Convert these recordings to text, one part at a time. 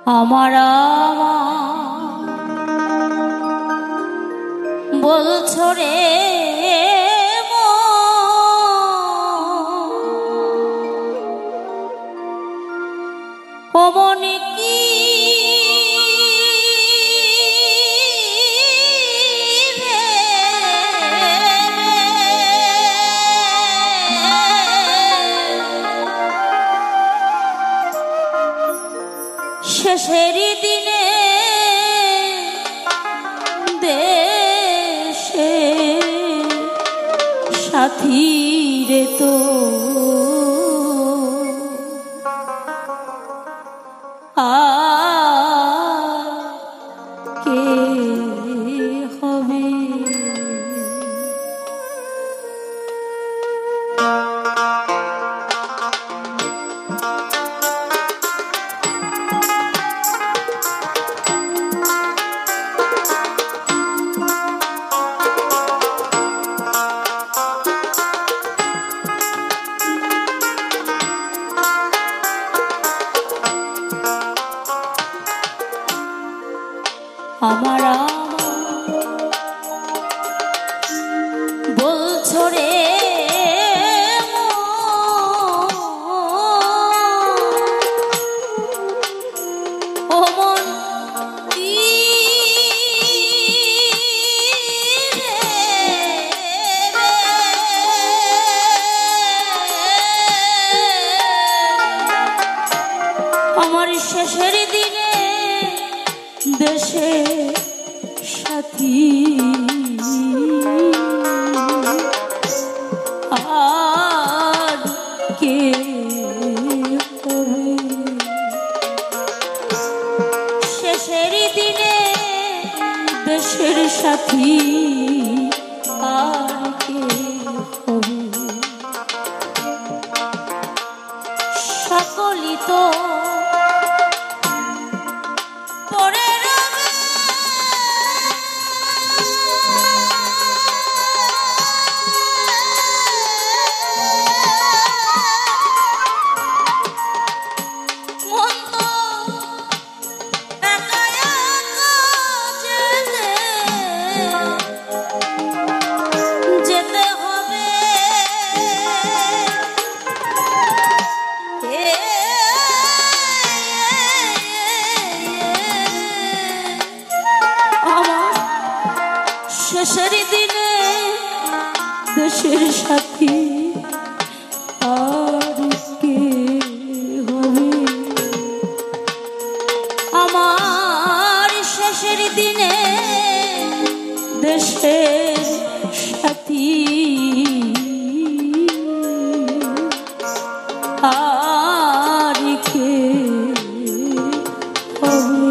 আমার বলছো রে ও মনে কি শেষের দিনে দেশে সাথী রে তো কে হবে আমার বলছো রে ও মন আমার শেষের দিনে দেশে সাথী আর কে হবে শেষের দিনে দেশের সাথী আর কে হবে সকলই তো শেষের দিনে দেশের সাথী আর কে হবে আমার শেষের দিনে দেশের সাথী আর কে হবে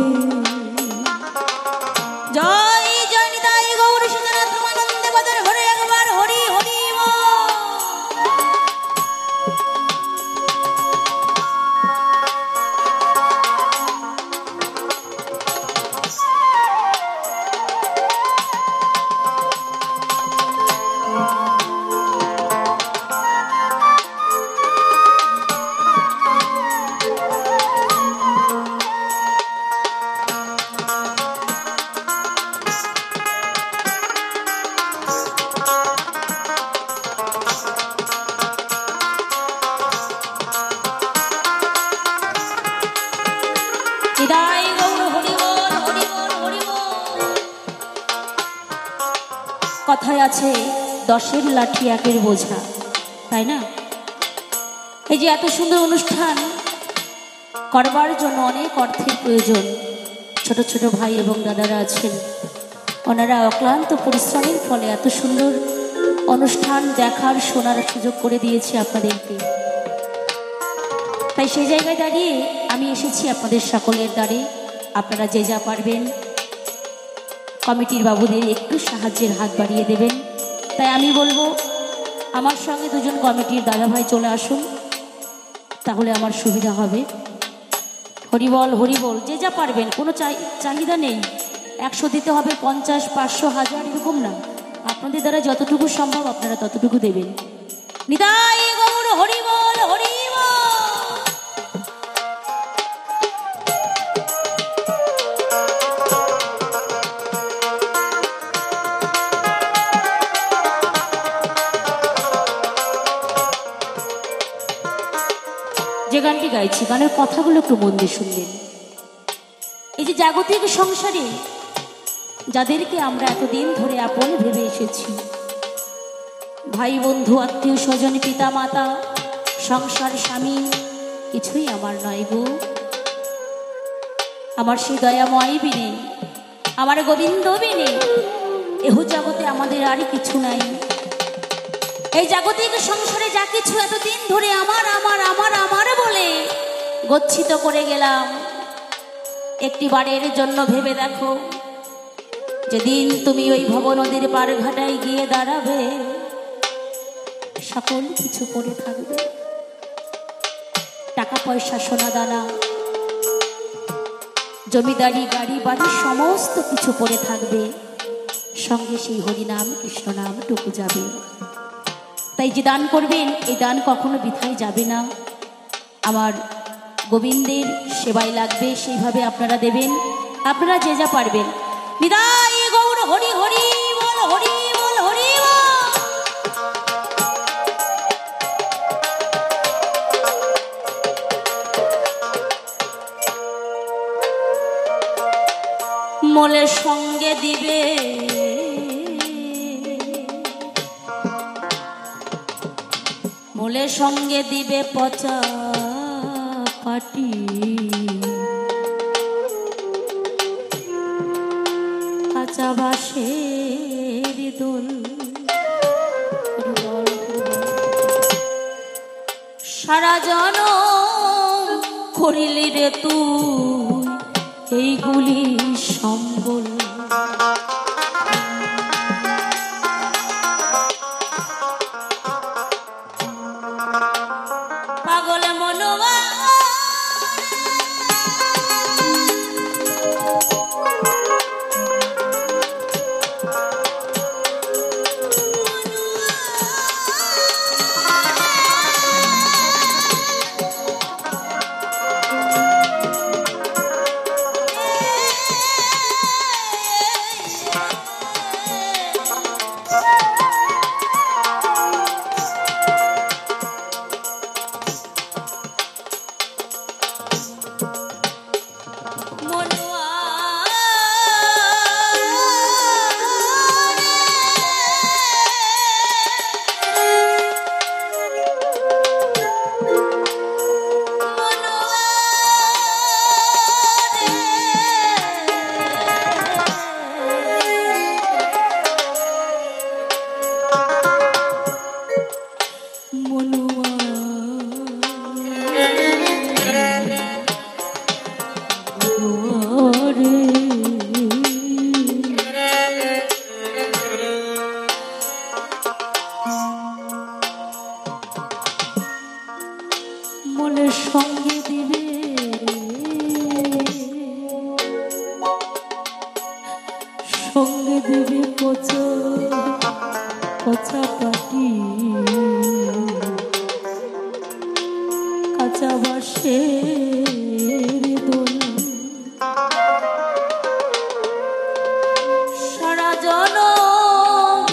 কথায় আছে দশের লাঠি একের বোঝা, তাই না? এই যে এত সুন্দর অনুষ্ঠান করবার জন্য অনেক অর্থের প্রয়োজন। ছোট ছোট ভাই এবং দাদারা আছেন, ওনারা অক্লান্ত পরিশ্রমের ফলে এত সুন্দর অনুষ্ঠান দেখার শোনার সুযোগ করে দিয়েছে আপনাদেরকে। তাই সেই জায়গায় দাঁড়িয়ে আমি এসেছি আপনাদের সকলের দ্বারে। আপনারা যে যা পারবেন কমিটির বাবুদের একটু সাহায্যের হাত বাড়িয়ে দেবেন। তাই আমি বলবো আমার সঙ্গে দুজন কমিটির দাদাভাই চলে আসুন, তাহলে আমার সুবিধা হবে। হরিবল হরিবল, যে যা পারবেন, কোনো চাহিদা নেই 100 দিতে হবে, 50, 500, 1000 এরকম না। আপনাদের দ্বারা যতটুকু সম্ভব আপনারা ততটুকু দেবেন। নিতাই গৌর হরিবল হরিবল। গাইছি, গানের কথাগুলো একটু মন দিয়ে শুনবেন। এই যে জাগতিক সংসারে যাদেরকে আমরা এতদিন ধরে আপন ভেবে এসেছি, ভাই বন্ধু আত্মীয় স্বজন পিতা মাতা সংসার স্বামী, কিছুই আমার নয় গো। আমার সেই দয়াময় বিনে, আমার গোবিন্দ বিনে এহ জগতে আমাদের আর কিছু নাই। এই জাগতিক সংসারে যা কিছু এতদিন ধরে আমার আমার আমার আমার বলে গচ্ছিত করে গেলাম, একটি বারের জন্য ভেবে দেখো, যেদিন তুমি ওই ভব নদীর পার ঘাটায় গিয়ে দাঁড়াবে, সকল কিছু পড়ে থাকবে। টাকা পয়সা সোনা দানা জমিদারি গাড়ি বাড়ি সমস্ত কিছু পড়ে থাকবে, সঙ্গে সেই হরিনাম কৃষ্ণ নাম টুকু যাবে। তাই যে দান করবেন, এই দান কখনো বৃথায় যাবে না। আমার গোবিন্দের সেবায় লাগবে, সেইভাবে আপনারা দেবেন, আপনারা যে যা পারবেন। বিদায় গৌর হরি হরি বল, হরি বল, হরি মোলের সঙ্গে দিবে মোলের সঙ্গে দিবে পচা পাটি, কাঁচা বাঁশের দোল। সারা জনম করিলি রে তুই এইগুলি সম্বল, পাগলে মনোবা মোলের সঙ্গে দিবে সঙ্গে দিবে পচা পচা পাটি, কাঁচা বাঁশের দোল। সারা জনম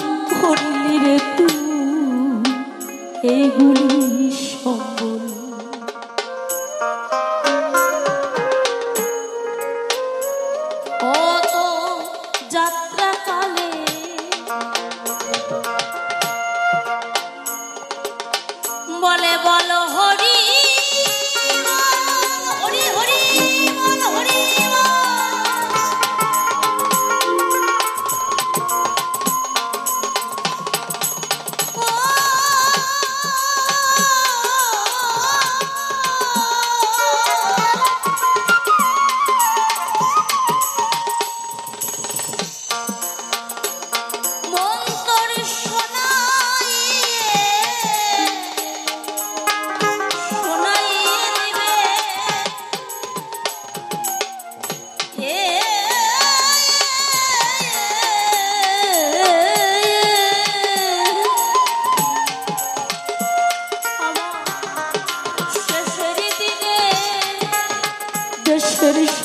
করিলি রে তুই এইগুলি সম্বল, বলে বলো হরি হরি হরি বল, হরি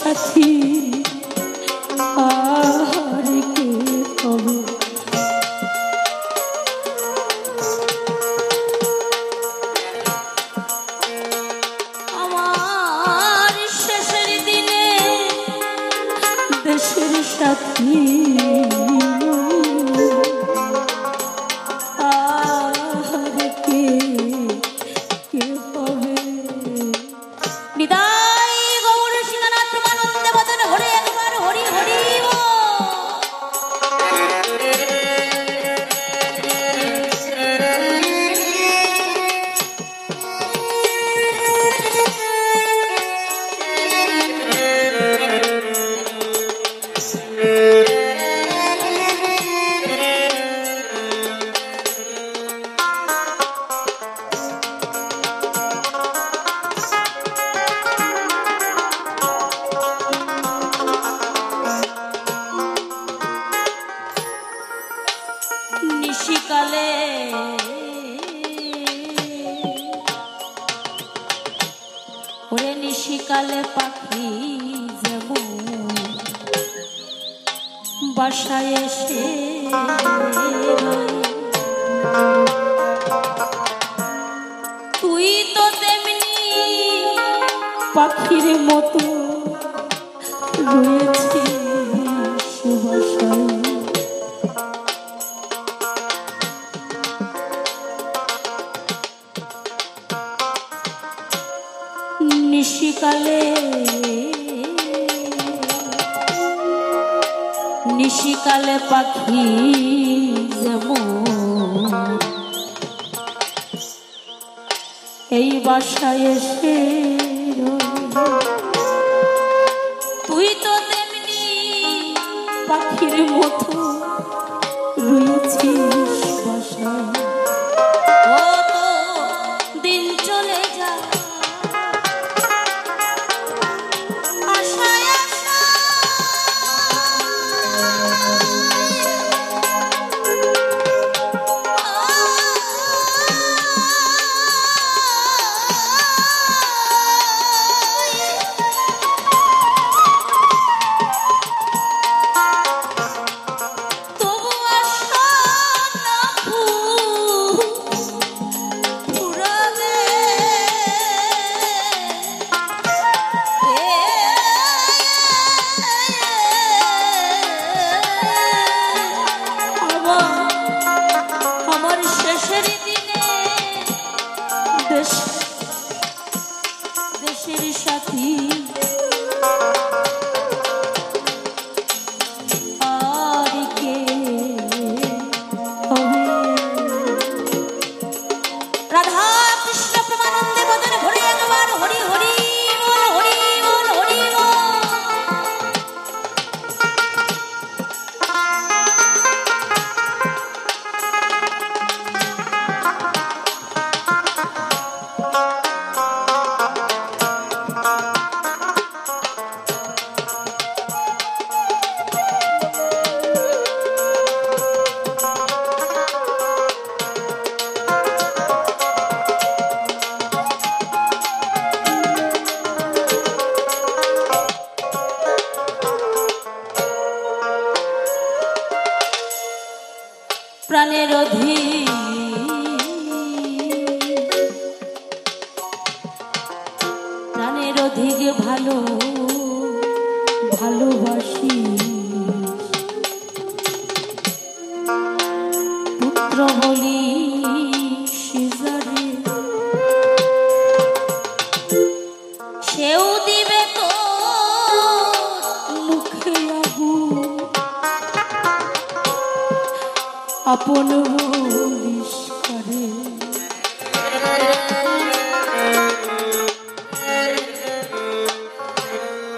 সাথী আর কে কবে আমার নিশিকালে পাখি যেমন বাসায় এসে তুই তো তেমনি পাখির মতো রয়েছিস বাসায়। নিশিকালে নিশিকালে পাখি যেমন এই বাসায় এসে তুই তো তেমনি পাখির মতো রয়েছিস বাসায়। ও তো দিন চলে যায় দেশের সাথী আর কে রাধা কৃষ্ণ প্রেমানন্দে বদনে ভরে একবার হরি হরি বল হরি বল হরি বল। প্রাণের অধিক প্রাণের অধিক ভালো ভালোবাসি পুত্র বলি সিজারে সেও দিবে তো মুখে আগুন আপন বলিস করে।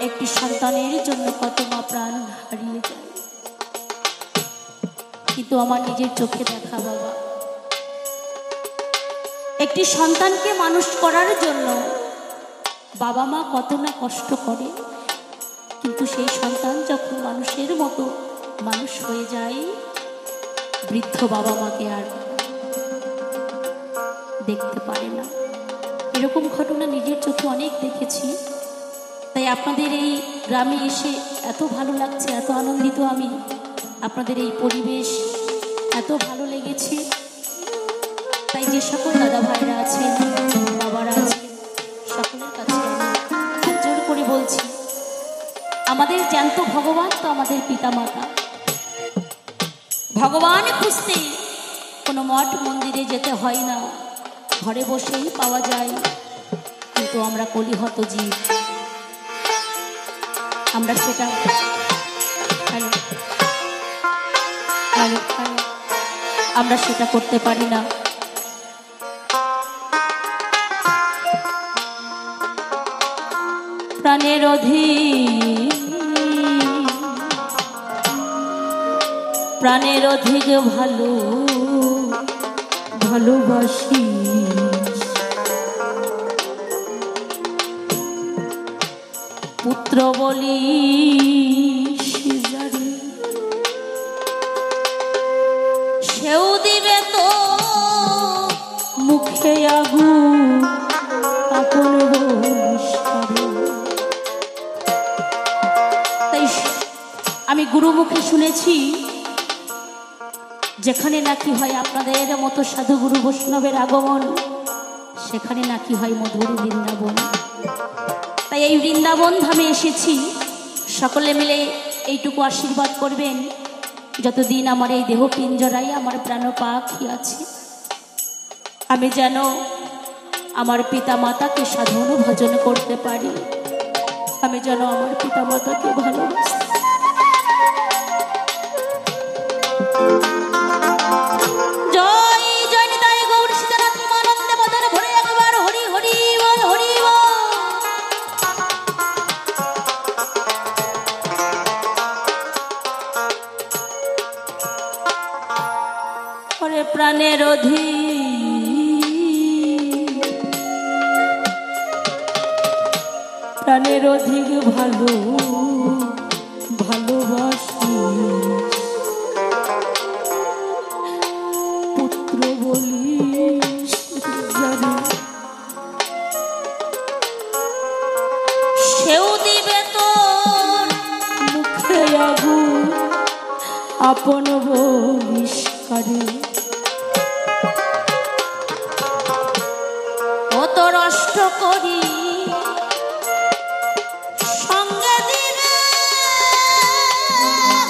একটি সন্তানের জন্য কত মা প্রাণ হারিয়ে যায়, কিন্তু আমার নিজের চোখে দেখা বাবা একটি সন্তানকে মানুষ করার জন্য বাবা মা কত না কষ্ট করে, কিন্তু সেই সন্তান যখন মানুষের মতো মানুষ হয়ে যায় বৃদ্ধ বাবা মাকে আর দেখতে পারে না। এরকম ঘটনা নিজের চোখে অনেক দেখেছি। তাই আপনাদের এই গ্রামে এসে এত ভালো লাগছে, এত আনন্দিত আমি। আপনাদের এই পরিবেশ এত ভালো লেগেছে। তাই যে সকল দাদা ভাইরা আছেন, বাবারা আছেন, সকলের কাছে আমি হাত জোড় করে বলছি, আমাদের জ্যান্ত ভগবান তো আমাদের পিতা মাতা। ভগবান খুঁজতে কোনো মঠ মন্দিরে যেতে হয় না, ঘরে বসেই পাওয়া যায়। কিন্তু আমরা কলিহত জীব, আমরা সেটা আমরা সেটা করতে পারি না। প্রাণের অধিক প্রাণের অধিক ভালো ভালোবাসি পুত্র বলি সেও দিবে তো মুখে আগুন আপন বলিস করে। গুরুমুখে শুনেছি যেখানে নাকি হয় আপনাদের মতো সাধু গুরু বৈষ্ণবের আগমন, সেখানে নাকি হয় মধুর বৃন্দাবন। তাই এই বৃন্দাবন ধামে এসেছি, সকলে মিলে এইটুকু আশীর্বাদ করবেন, যতদিন আমার এই দেহ পিঞ্জরায় আমার প্রাণ পাখি আছে, আমি যেন আমার পিতা মাতাকে সাধন ভজন করতে পারি, আমি যেন আমার পিতা মাতাকে ভালোবাসি। জয় জয় নিতাই গৌর সীতানাথ প্রেমানন্দে বদন ভরে একবার হরি হরি বল, হরি বল। ওরে প্রাণের অধীর, প্রাণের অধিক ভালো ভালোবাসি, পুত্র বলিস জানি, সেও দিবে তোর মুখে আগুন, আপন বলিস কারে, ও তোর অষ্ট করি সঙ্গে দিবে,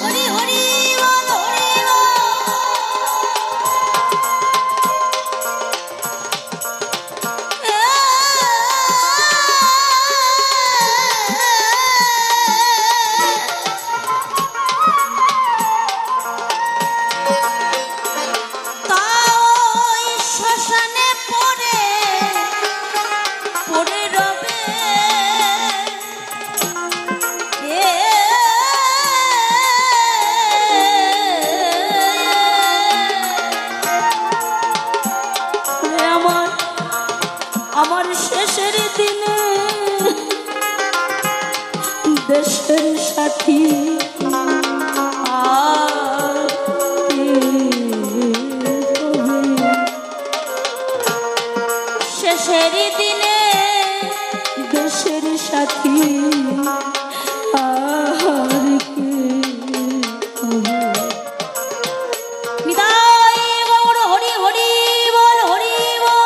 হরি হরি বল, হরি বল। শ্মশানে পড়ে পড়ে রবে, আমার আমার শেষের দিনে দেশের সাথী শেষের দিনে দেশের সাথী আর কে হবে। নিতাই গৌর হরি হরি বল, হরি বল।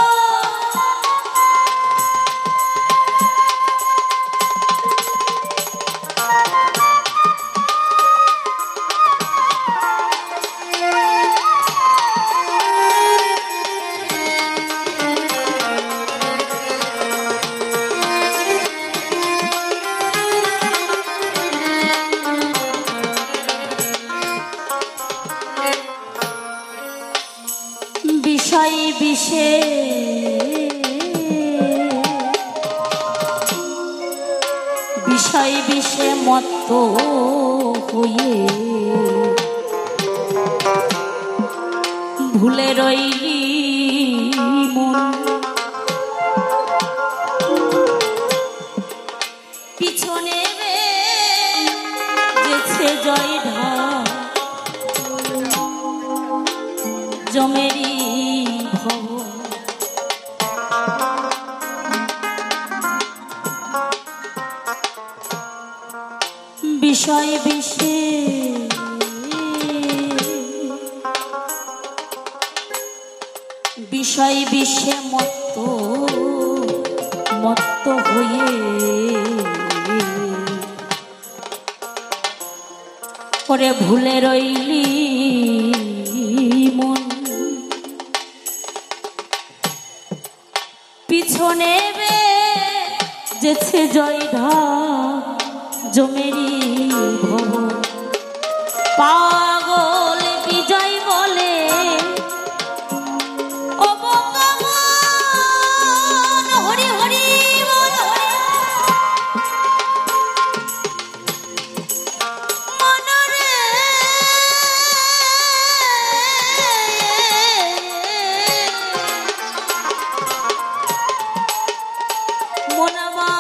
বিষয় বিষে বিষয় বিষে মত্ত হয়ে ভুলে রইলি মন, পিছনে যেছে জয় ঢাল জমেরি ভব, বিষয় বিষে বিষয় বিষে মত্ত মত্ত হয়ে ওরে ভুলে রইলি মন, পিছনে যেছে জয়ঢা জমেরি ভব, পাগল বিজয় বলে হরি হরি বল, মনরে মনমা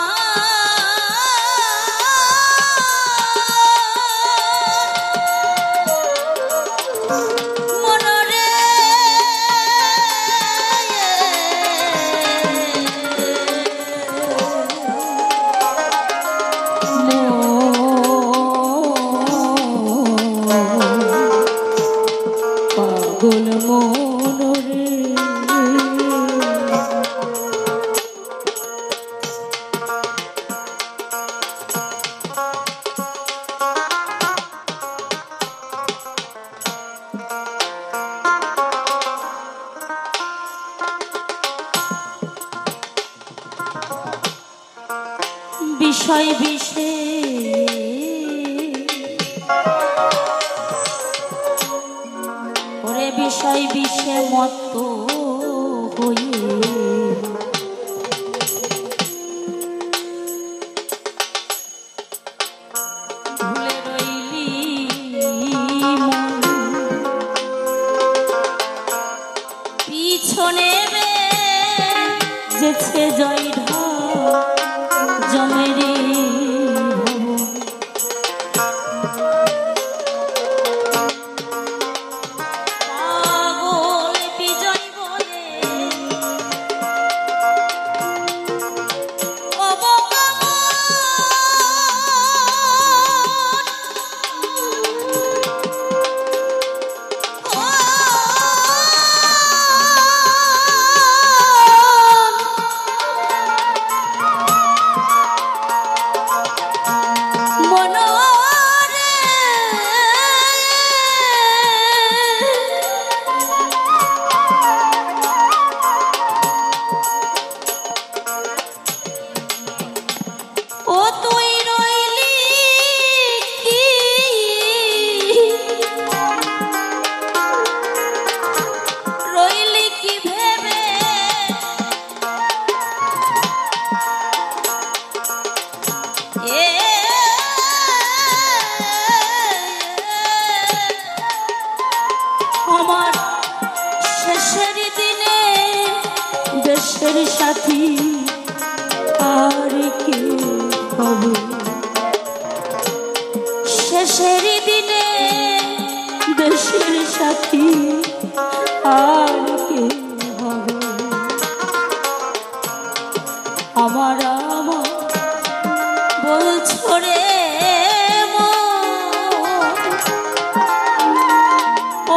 বিষয় বিষে ওরে বিষয় বিষে মত্ত হয়ে ভুলে রইলি পিছনে যেছে জয় জমেরি আমার শেষের দিনে দেশের সাথী আর কে হবে শেষের দিনে দেশের সাথী আর কে হবে আমার আমার বলছো রে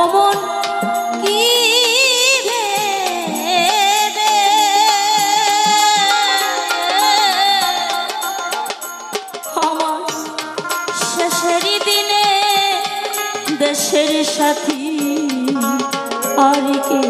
অমন কি ভেবে আমার শেষের দিনে দেশের সাথী আর কে